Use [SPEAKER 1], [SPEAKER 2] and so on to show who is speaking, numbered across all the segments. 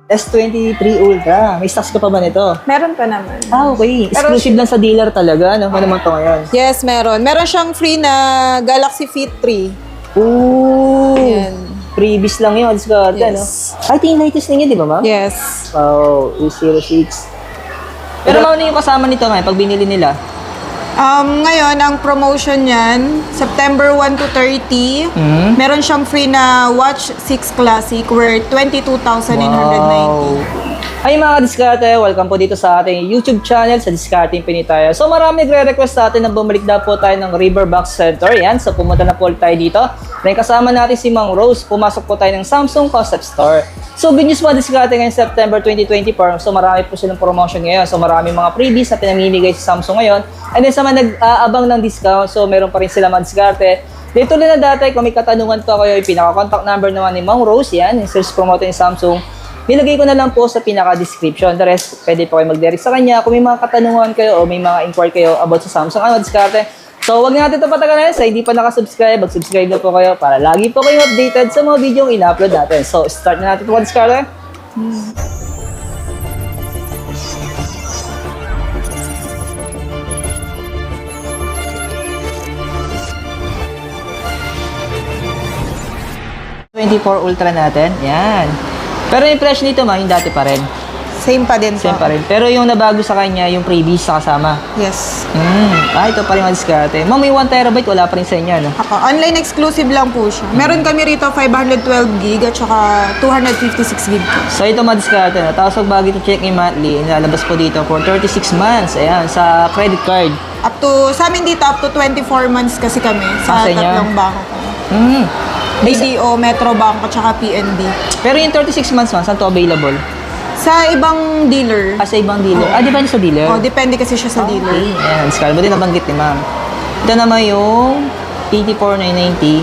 [SPEAKER 1] S23 Ultra. May stocks ka pa ba nito?
[SPEAKER 2] Meron pa naman.
[SPEAKER 1] Ah, okay. Exclusive lang sa dealer talaga, no? Ano naman to ngayon?
[SPEAKER 2] Yes, meron. Meron siyang free na Galaxy Fit 3.
[SPEAKER 1] Ooh!
[SPEAKER 2] Ayan.
[SPEAKER 1] Freebies lang yun. Let's go.
[SPEAKER 2] Yes.
[SPEAKER 1] Ay, ito yung latest ninyo, di ba, ma'am?
[SPEAKER 2] Yes.
[SPEAKER 1] Wow, E06. Pero ano yung kasama nito ngayon pag binili nila?
[SPEAKER 2] Ngayon, ang promotion niyan, September 1 to 30, meron siyang free na Watch 6 Classic worth 22,990.
[SPEAKER 1] Ay mga diskarte, welcome po dito sa ating YouTube channel sa Discarding Pinitaya. So marami nagre-request sa atin na bumalik daw po tayo ng Riverbox Center. Yan, so pumunta na po tayo dito. May kasama natin si Mang Rose. Pumasok po tayo ng Samsung Concept Store. So good news po diskarte ngayon September 2024. So marami po silang promotion ngayon. So marami mga freebies na pinamimigay sa Samsung ngayon. And then sa mga nag-aabang ng discount, so meron pa rin sila mga diskarte. Dito na dati, kung may katanungan pa kayo, yung pinaka-contact number naman ni Mang Rose, yan, yung sales promoter ni Samsung. Nilagay ko na lang po sa pinaka-description. The rest, pwede po kayo mag-direct sa kanya. Kung may mga katanungan kayo o may mga inquiry kayo about sa Samsung, ano, diskarte. So, wag natin ito patagalin. Sa hindi pa nakasubscribe, mag-subscribe na po kayo para lagi po kayo updated sa mga video yung ina-upload natin. So, start na natin ito, diskarte. S24 Ultra natin. Yan. Pero yung presyo nito, yung dati pa rin.
[SPEAKER 2] Same pa din po.
[SPEAKER 1] Same pa rin. Pero yung nabago sa kanya, yung freebies sa kasama.
[SPEAKER 2] Yes.
[SPEAKER 1] Ito pa rin mga diskarte. Ma'am, may 1TB, wala pa rin sa inyo, no?
[SPEAKER 2] Ako, online exclusive lang po siya. Meron kami rito 512GB at saka 256GB po.
[SPEAKER 1] So, ito mga diskarte, no? Tapos, pag bago ito check in monthly, nilalabas po dito for 36 months. Ayan, sa credit card.
[SPEAKER 2] Sa amin dito, up to 24 months kasi kami sa
[SPEAKER 1] Sa inyo?
[SPEAKER 2] tatlong bangko. BDO, Metrobank at saka PNB.
[SPEAKER 1] Pero yung 36 months, ma'am, saan to available?
[SPEAKER 2] Sa ibang dealer.
[SPEAKER 1] Sa ibang dealer. Depende sa dealer?
[SPEAKER 2] Depende kasi siya sa dealer.
[SPEAKER 1] Okay. Ayan, diskarte. Buti nabanggit ni ma'am. Ito naman yung 84,990.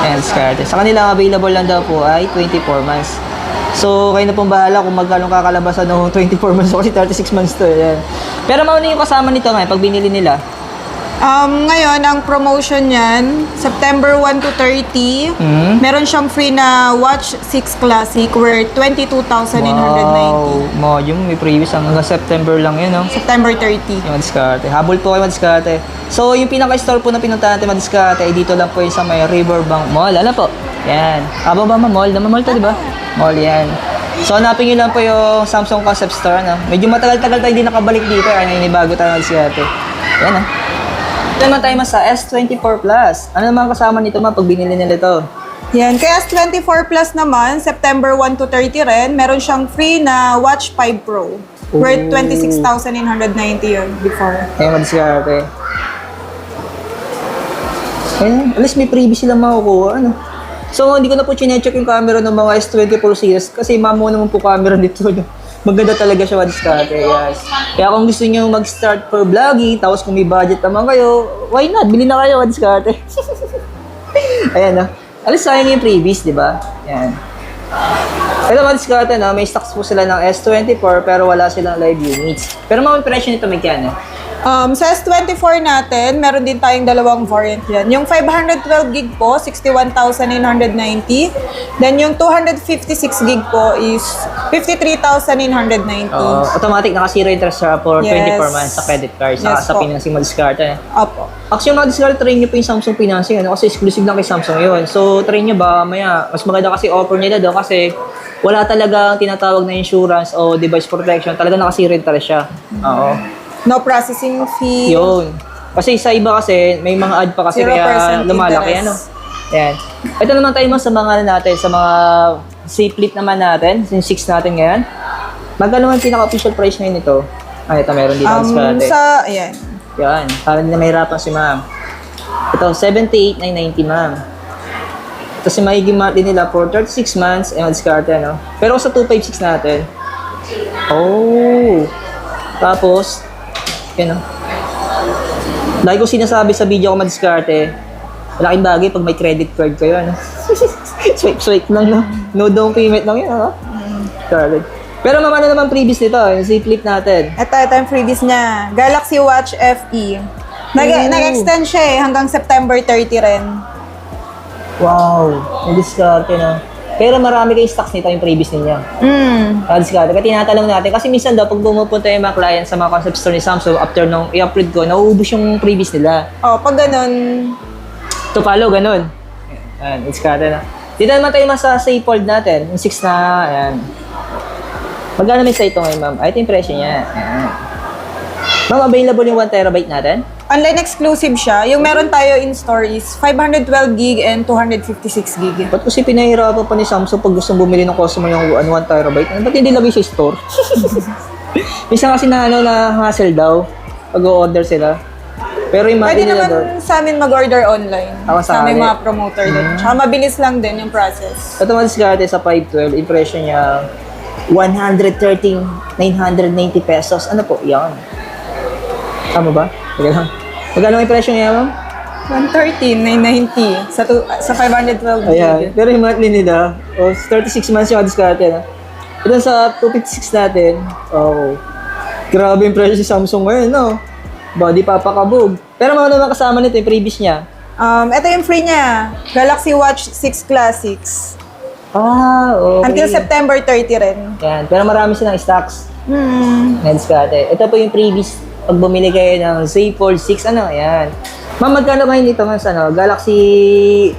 [SPEAKER 1] Ayan, diskarte. Sa kanila, available lang daw po ay 24 months. So, kayo na pong bahala kung magkano kakalabasan ng 24 months kasi 36 months to. Ayan. Pero mauna yung kasama nito ngayon pag binili nila.
[SPEAKER 2] Ngayon, ang promotion niyan, September 1 to 30, meron siyang free na Watch 6 Classic worth 22,990.
[SPEAKER 1] Wow. Yung may previous hanggang September lang yun, no?
[SPEAKER 2] September 30.
[SPEAKER 1] Yung diskarte. Habol po kayo diskarte. So, yung pinaka-store po na pinuntahan natin diskarte ay dito lang po yung sa may Riverbank Mall. Ano po? Yan. Aba ba mall? Mall to, di ba? Mall yan. So, hanapin nyo lang po yung Samsung Concept Store, no? Medyo matagal-tagal tayo hindi nakabalik dito. Ano yung bago tayo diskarte. Yan, Ito naman tayo sa S24 Plus. Ano naman kasama nito pag binili nila ito?
[SPEAKER 2] Yan. Kaya S24 Plus naman, September 1 to 30 rin, meron siyang free na Watch 5 Pro. Worth 26,990 yun before.
[SPEAKER 1] Ayun, madiskarte. Ayun, at least may freebie silang makukuha, ano? So, hindi ko na po chinecheck yung camera ng mga S24 series kasi mamo naman po camera dito, no? Maganda talaga siya madiskarte, yes. Kaya kung gusto niyo mag-start for vlogging, tapos kung may budget naman kayo, why not? Bili na kayo madiskarte. Ayan, no? Alis sayang yung previous, di ba? Ayan. Ito madiskarte, no? May stocks po sila ng S24 pero wala silang live units. Pero mga presyo nito may kano?
[SPEAKER 2] Sa S24 natin, meron din tayong dalawang variant yan. Yung 512GB po, 61,990. Then yung 256GB po is 53,990.
[SPEAKER 1] Automatic nakasira interest siya for
[SPEAKER 2] Yes.
[SPEAKER 1] 24 months sa credit card
[SPEAKER 2] Yes
[SPEAKER 1] sa
[SPEAKER 2] po.
[SPEAKER 1] financing madiskarte.
[SPEAKER 2] Opo.
[SPEAKER 1] Actually, mga discard, try nyo po yung Samsung financing, ano? Kasi exclusive lang kay Samsung yun. So, try nyo ba, maya, mas maganda kasi offer nila doon kasi wala talagang tinatawag na insurance o device protection. Talaga nakasira interest siya. Oo.
[SPEAKER 2] No processing fee.
[SPEAKER 1] Yun. Kasi sa iba kasi, may mga ad pa kasi
[SPEAKER 2] 0%
[SPEAKER 1] kaya lumalaki, ano?
[SPEAKER 2] interest.
[SPEAKER 1] Ayan. Ito naman tayo sa mga natin, sa mga C-Flip naman natin, yung 6 natin ngayon. Magkano ang pinaka-official price ngayon nito? Ito meron dito discarte.
[SPEAKER 2] Ayan.
[SPEAKER 1] Yan, para hindi na mahirapan si ma'am. Ito, 78,990 ma'am. Ito si magiging monthly nila for 36 months, diskarte, ano? Pero sa 256 natin, tapos, yan, lagi ko sinasabi sa video ko madiskarte, malaking bagay pag may credit card kayo, ano? Swipe lang, no? No down payment lang yan, ano? Card. Pero ma'am, ano naman previous nito, yung Z-Flip natin?
[SPEAKER 2] Ito yung freebies niya. Galaxy Watch FE. Nag-extend siya hanggang September 30 rin.
[SPEAKER 1] Wow, may diskarte, no? Pero marami kayong stocks nito yung previous ninyo. Diskarte. Kaya tinatanong natin, kasi minsan daw, pag pumupunta yung mga client sa mga concept store ni Samsung, after nung i-upload ko, nauubos yung previous nila.
[SPEAKER 2] Pag ganun,
[SPEAKER 1] To follow, ganun. Ayan, diskarte na. Dito naman tayo mas sa fold natin. Yung 6 na, ayan. Magkano may sa ito ngayon, ma'am? Ito yung presyo niya. Ayan. Ma'am, available yung 1 terabyte natin?
[SPEAKER 2] online exclusive siya. Yung meron tayo in store is 512 gig and 256 gig.
[SPEAKER 1] Ba't kasi pinahirapan pa ni Samsung pag gustong bumili ng customer yung 1 terabyte? Ba't hindi lagay sa store? Minsan kasi na hassle daw pag o-order sila. Pero yung
[SPEAKER 2] Pwede
[SPEAKER 1] nila
[SPEAKER 2] naman
[SPEAKER 1] doon,
[SPEAKER 2] sa amin mag-order online.
[SPEAKER 1] Ako
[SPEAKER 2] Sa aming
[SPEAKER 1] sakali.
[SPEAKER 2] mga promoter doon. Tsaka mabilis lang din yung process.
[SPEAKER 1] ito madiskarte sa 512, impression niya 113,990 pesos. Ano po? Yan. Tama ba? Magkano? Magkano ang impression niya, ma'am?
[SPEAKER 2] 113,990 sa 512
[SPEAKER 1] Ayan.
[SPEAKER 2] gig.
[SPEAKER 1] Pero yung monthly nila, 36 months yung diskarte na. Ito sa 256 natin, grabe yung presyo si Samsung ngayon, no? Body papakabog. Pero mga naman kasama nito yung previous niya.
[SPEAKER 2] Ito yung free niya. Galaxy Watch 6 Classics.
[SPEAKER 1] Okay.
[SPEAKER 2] Until September 30 rin.
[SPEAKER 1] Yan. Pero marami silang stocks. Yan, diskarte. Ito po yung previous pag bumili kayo ng Z Fold 6, ano, ayan. Ma'am, magkano kayo nito, mas, Galaxy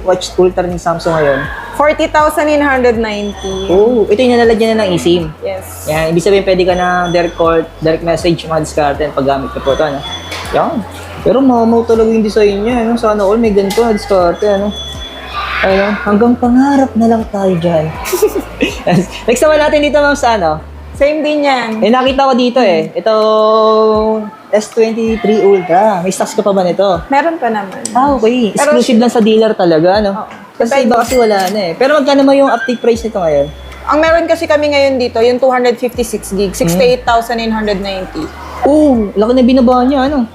[SPEAKER 1] Watch Ultra ni Samsung ngayon?
[SPEAKER 2] 40,990.
[SPEAKER 1] Ito yung nalalagyan na ng eSIM.
[SPEAKER 2] Yes.
[SPEAKER 1] Yan, ibig sabihin pwede ka na direct call, direct message, mga diskarte, paggamit ka po ito, ano. Yan. Pero mamaw talaga yung design niya, ano. Sana all may ganito na diskarte, ano. Ayun, hanggang pangarap na lang tayo dyan. Next naman natin dito, ma'am, sa
[SPEAKER 2] Same din yan.
[SPEAKER 1] nakita ko dito Ito, S23 Ultra. May stocks ka pa ba nito?
[SPEAKER 2] Meron pa naman.
[SPEAKER 1] Okay.
[SPEAKER 2] Pero-
[SPEAKER 1] Exclusive lang sa dealer talaga, ano?
[SPEAKER 2] Oo.
[SPEAKER 1] Kasi iba kasi wala na pero magkano mo yung update price nito ngayon?
[SPEAKER 2] Ang meron kasi kami ngayon dito, yung 256 gig, 68,990.
[SPEAKER 1] Laki na binaba niya, ano?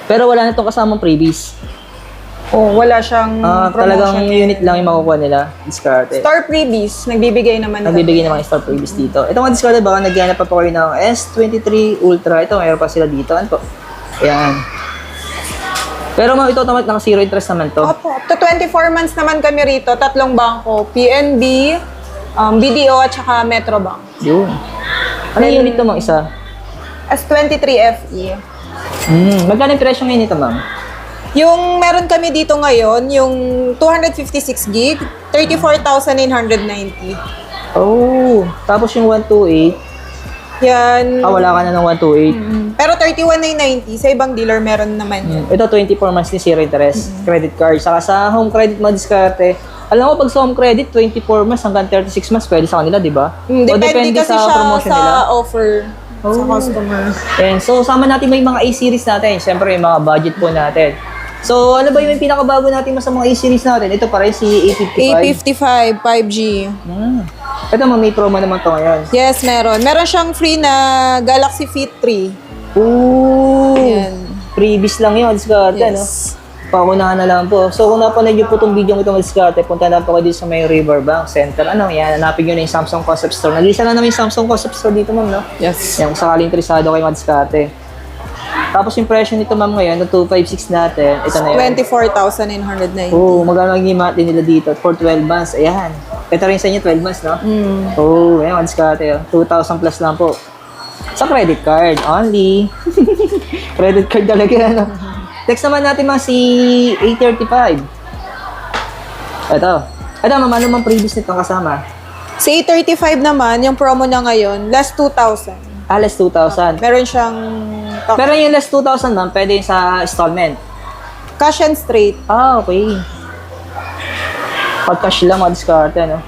[SPEAKER 1] Pero wala na itong kasamang freebies.
[SPEAKER 2] Wala siyang
[SPEAKER 1] Talagang
[SPEAKER 2] promotion.
[SPEAKER 1] unit lang yung makukuha nila. Discarded.
[SPEAKER 2] Store freebies, nagbibigay naman nila.
[SPEAKER 1] Nagbibigay naman yung store freebies dito. Ito mga discarded, baka naghanap pa po kayo ng S23 Ultra. Ito, mayroon pa sila dito. Ano po? Ayan. Pero ma'am, ito automatic naka zero interest naman to.
[SPEAKER 2] Opo, up to 24 months naman kami rito, tatlong bangko, PNB, BDO at saka Metrobank.
[SPEAKER 1] Yun. Ano yung unit to mga isa?
[SPEAKER 2] S23 FE.
[SPEAKER 1] Magkano yung presyo ngayon nito, ma'am?
[SPEAKER 2] Yung meron kami dito ngayon, yung 256 gig, 34,990.
[SPEAKER 1] Tapos yung 128,
[SPEAKER 2] Yan.
[SPEAKER 1] wala ka na ng 128.
[SPEAKER 2] Pero 31,990, sa ibang dealer meron naman yan.
[SPEAKER 1] Ito 24 months ni zero interest, credit card. Saka sa home credit mo diskarte. Alam mo, pag sa home credit, 24 months hanggang 36 months, pwede sa kanila, di ba? O
[SPEAKER 2] Depende kasi siya
[SPEAKER 1] promotion
[SPEAKER 2] sa
[SPEAKER 1] nila.
[SPEAKER 2] offer sa customer.
[SPEAKER 1] And so, sama natin may mga A-series natin. Siyempre, yung mga budget po natin. So, ano ba yung pinakabago natin sa mga A-series natin? Ito pa rin si A55.
[SPEAKER 2] A55 5G.
[SPEAKER 1] Ito, may promo naman to ngayon.
[SPEAKER 2] Yes, meron. Meron siyang free na Galaxy Fit 3. Yan.
[SPEAKER 1] Previous lang yun, diskarte, no?
[SPEAKER 2] Yes.
[SPEAKER 1] Paunahan na lang po. So, kung napanood niyo po itong video ng itong diskarte, punta na po kayo dito sa may Riverbank Center. Yan, hanapin niyo na yung Samsung Concept Store. Nag-isa lang namin yung Samsung Concept Store dito, ma'am, no?
[SPEAKER 2] Yes.
[SPEAKER 1] Yan, kung sakaling interesado kayo mag-diskarte. Tapos yung presyo nito, ma'am, ngayon, na 256 natin, ito na yun.
[SPEAKER 2] 24,990.
[SPEAKER 1] Magkano ang monthly nila dito for 12 months. Ayan. Ito rin sa inyo, 12 months, no? Ayan, mag-diskarte. 2,000 plus lang po. Sa credit card, only. Credit card talaga, ano? Next naman natin mga si A35. Ito, ma'am, ano mang previous nitong kasama?
[SPEAKER 2] Sa A35 naman, yung promo niya ngayon, less 2,000.
[SPEAKER 1] Less 2,000.
[SPEAKER 2] Meron siyang
[SPEAKER 1] Pero yung less 2,000, ma'am, pwede yung sa installment.
[SPEAKER 2] cash and straight.
[SPEAKER 1] Okay. Pag cash lang, mag-diskarte, ano?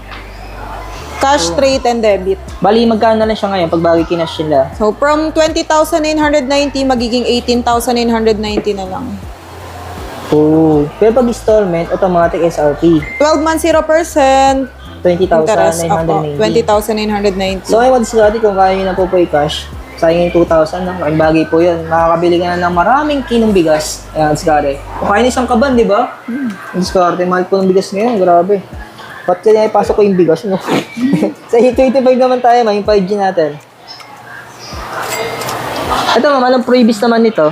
[SPEAKER 2] Cash, straight, and debit.
[SPEAKER 1] Bali, magkano na lang siya ngayon pag bagay kinash nila?
[SPEAKER 2] So, from 20,990, magiging 18,990 na lang.
[SPEAKER 1] Pero pag installment, automatic SRP.
[SPEAKER 2] 12 months, 0%. Interest, opo,
[SPEAKER 1] 20,990.
[SPEAKER 2] 20,990.
[SPEAKER 1] So, ay mag-diskarte kung kaya nyo na po i-cash. Sayang yung 2,000, no? Ang bagay po yun. Makakabili ka na ng maraming kinong bigas. Ayan, diskarte. Kung kaya na isang kaban, di ba? Diskarte, mahal po ng bigas ngayon. Grabe. Ba't kaya ipasok ko yung bigas, no? Sa A25 naman tayo, yung 5G natin. Ito, ma'am, anong previous naman nito?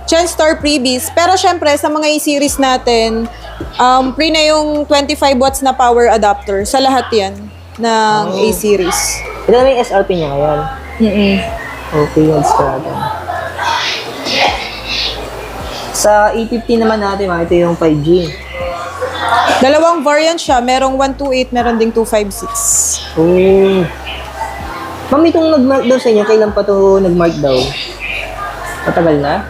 [SPEAKER 2] Gen Store freebies. Pero syempre, sa mga A-series natin, free na yung 25 watts na power adapter sa lahat yan ng A-series.
[SPEAKER 1] Ito naman yung SRP niya ngayon. Okay, yung discarded. Sa E50 naman natin, ito yung 5G.
[SPEAKER 2] Dalawang variant siya. Merong 128, meron ding 256.
[SPEAKER 1] Oh. Ma'am, itong nag-mark daw sa inyo, kailan pa ito nag-mark daw? Matagal na?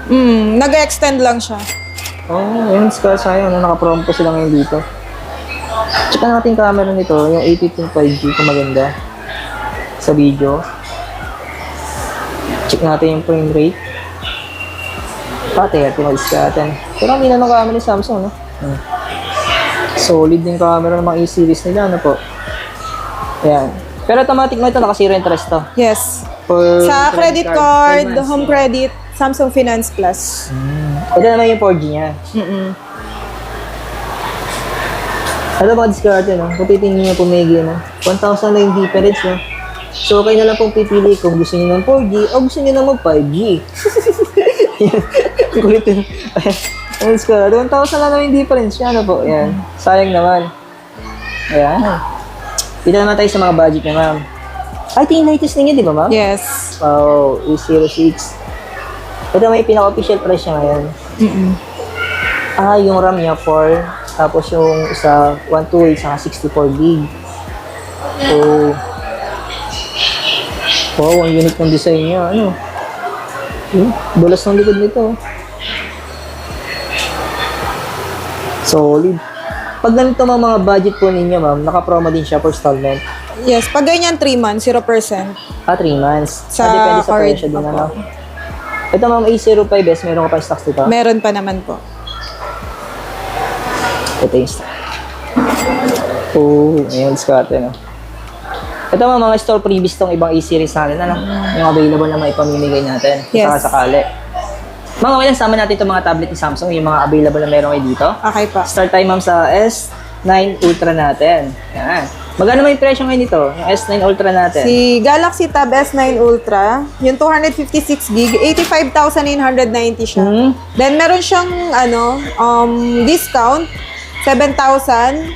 [SPEAKER 2] Nag-extend lang siya.
[SPEAKER 1] Oh, yun, sayang, naka-promo po sila ngayon dito. Check natin yung camera nito, yung 815 5G, kung maganda. Sa video. Check natin yung frame rate. Pati, tumalis ka natin. Pero hindi naman camera ni Samsung, no? Solid yung camera ng mga E-series nila, ano po? Ayan. Pero automatic mo ito, naka-zero interest to.
[SPEAKER 2] Yes.
[SPEAKER 1] For
[SPEAKER 2] Sa credit card,
[SPEAKER 1] 12 months.
[SPEAKER 2] home credit, Samsung Finance Plus.
[SPEAKER 1] Ito naman yung 4G niya. Ano ba discard no? Kung titingin niyo pumigi, no? 1,000 na yung difference, no? So, kayo na lang pong pipili kung gusto niyo ng 4G o gusto niyo naman 5G. Kulit yun. Ayan, discard. 1,000 lang yung difference niya, ano po? Ayan. Sayang naman. Ayan. Dito naman tayo sa mga budget niya, ma'am. Ay, ito yung latest ninyo, di ba, ma'am?
[SPEAKER 2] Yes.
[SPEAKER 1] Wow, E06. Ito may pinaka-official price niya ngayon. Yung RAM niya 4, tapos yung isa 128 saka 64 gig. So, wow, ang unique ng design niya. Ano? Dulas ng likod nito. Solid. Pag ganito mga budget po ninyo, ma'am, naka-promo din siya for installment.
[SPEAKER 2] Yes. Pag ganyan, 3 months, 0%.
[SPEAKER 1] 3 months.
[SPEAKER 2] Sa
[SPEAKER 1] Depende sa
[SPEAKER 2] card,
[SPEAKER 1] presyo din,
[SPEAKER 2] opo.
[SPEAKER 1] ano? Ito, ma'am, A05S, meron ka pa stocks dito?
[SPEAKER 2] Meron pa naman po.
[SPEAKER 1] Ito yung stock. Oh, ayun, discard, no? Ito, ma'am, mga store previous tong ibang A-series natin, ano? Yung available na maipamimigay natin.
[SPEAKER 2] Yes.
[SPEAKER 1] Saka sakali. Mga walang sama natin itong mga tablet ni Samsung, yung mga available na meron kayo dito.
[SPEAKER 2] Okay pa.
[SPEAKER 1] Start tayo, ma'am, sa S9 Ultra natin. Yan. Magkano may presyo ngayon nito? Yung S9 Ultra natin.
[SPEAKER 2] Si Galaxy Tab S9 Ultra, yung 256 gig, 85,890 siya. Then meron siyang discount, 7,000.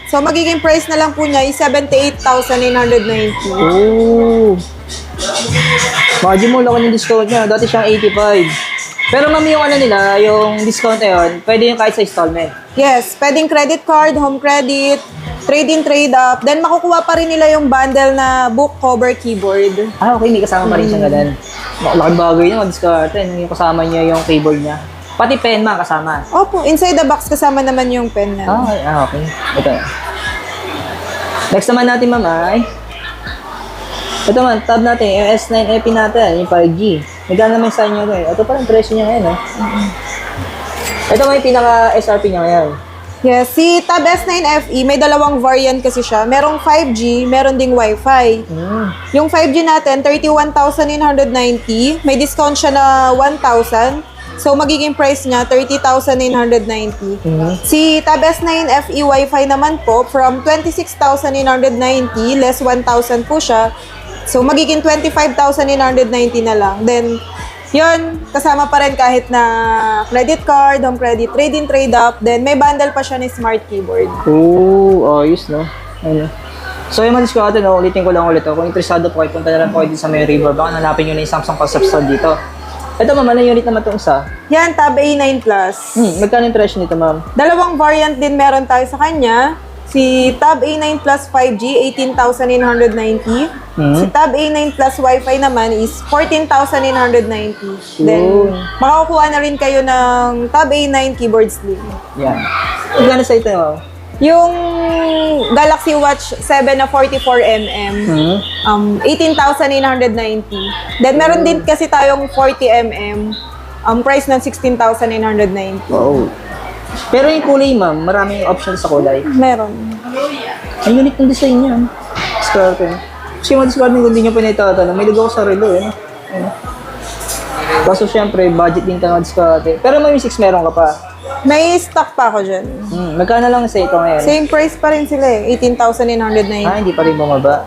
[SPEAKER 2] So magiging price na lang po niya is 78,890.
[SPEAKER 1] Oh. Imagine mo, laki yung discount niya. Dati siyang 85. Pero ma'am, yung nila, yung discount na yun, pwede yung kahit sa installment.
[SPEAKER 2] Yes, pwedeng credit card, home credit, trade-in, trade-up. Then makukuha pa rin nila yung bundle na book cover keyboard.
[SPEAKER 1] Okay, may kasama pa rin siyang ganun. Laking bagay niya, mag-discard. Yung kasama niya yung keyboard niya. Pati pen, ma'am, kasama.
[SPEAKER 2] Opo, inside the box kasama naman yung pen na.
[SPEAKER 1] Okay. Ito. Next naman natin, ma'am, ay. Ito man, tab natin, yung S9 Epi natin, yung 5G. Nagana naman sa inyo ito. Ito pa rin presyo niya ngayon, Ito may pinaka-SRP niya ngayon.
[SPEAKER 2] Yes, si Tab S9 FE, may dalawang variant kasi siya. Merong 5G, meron ding Wi-Fi. Yung 5G natin, 31,890. May discount siya na 1,000. So, magiging price niya, 30,890. Si Tab S9 FE Wi-Fi naman po, from 26,890, less 1,000 po siya. So, magiging 25,890 na lang. Then, yun, kasama pa rin kahit na credit card, home credit, trade-in, trade-up. Then, may bundle pa siya ng smart keyboard.
[SPEAKER 1] Oh, ayos, no? Ano? So, yung mga-discount natin, ulitin ko lang ulit. Kung interesado po kayo, punta na lang po kayo din sa may River. Baka hanapin nyo na yung Samsung Concept Store dito. Ito, ma'am, ano unit naman itong isa?
[SPEAKER 2] Yan, Tab A9 Plus.
[SPEAKER 1] Magkano yung presyo nito, ma'am?
[SPEAKER 2] Dalawang variant din meron tayo sa kanya. Si Tab A9 Plus 5G, 18,890. Si Tab A9 Plus Wi-Fi naman is 14,890. Then, makakukuha na rin kayo ng Tab A9 keyboard slim.
[SPEAKER 1] Yan. Magkano sa ito, ma'am?
[SPEAKER 2] Yung Galaxy Watch 7 na 44mm, 18,890. Then, meron din kasi tayong 40mm, price ng 16,890.
[SPEAKER 1] Wow. Pero yung kulay, ma'am, maraming options sa kulay.
[SPEAKER 2] Meron.
[SPEAKER 1] Ang unique ng design niya. Discard ko. Kasi yung discard nyo, hindi nyo pinitatanong. May lugaw sa relo, eh. Kaso syempre, budget din tayo discard. Pero may 6 meron ka pa.
[SPEAKER 2] May stock pa ako dyan.
[SPEAKER 1] Magkano lang sa ito ngayon?
[SPEAKER 2] Same price pa rin sila eh, 18,990.
[SPEAKER 1] Hindi pa rin bumaba.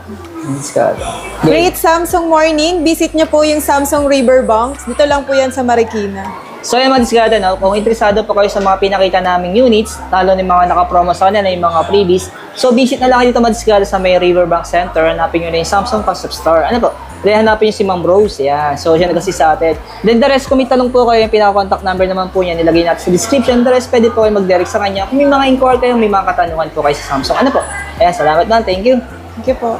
[SPEAKER 1] Discard.
[SPEAKER 2] Great Samsung morning! Visit niyo po yung Samsung Riverbanks. Dito lang po yan sa Marikina.
[SPEAKER 1] So yung mga discard, no? Kung interesado po kayo sa mga pinakita naming units, lalo ng mga naka-promo sa kanila, yung mga freebies, so visit na lang kayo dito mga discard sa may Riverbank Center. Hanapin nyo na yung Samsung Concept Store. Ano po? Then hanapin nyo si Ma'am Rose. Yan. So siya nag-assist sa atin. Then the rest, kung may tanong po kayo, yung pinaka-contact number naman po niya, nilagay natin sa description. The rest, pwede po kayo mag-direct sa kanya. Kung may mga inquiry kayo, may mga katanungan po kayo sa Samsung. Ano po? Ayan, salamat man. Thank you.
[SPEAKER 2] Thank you po.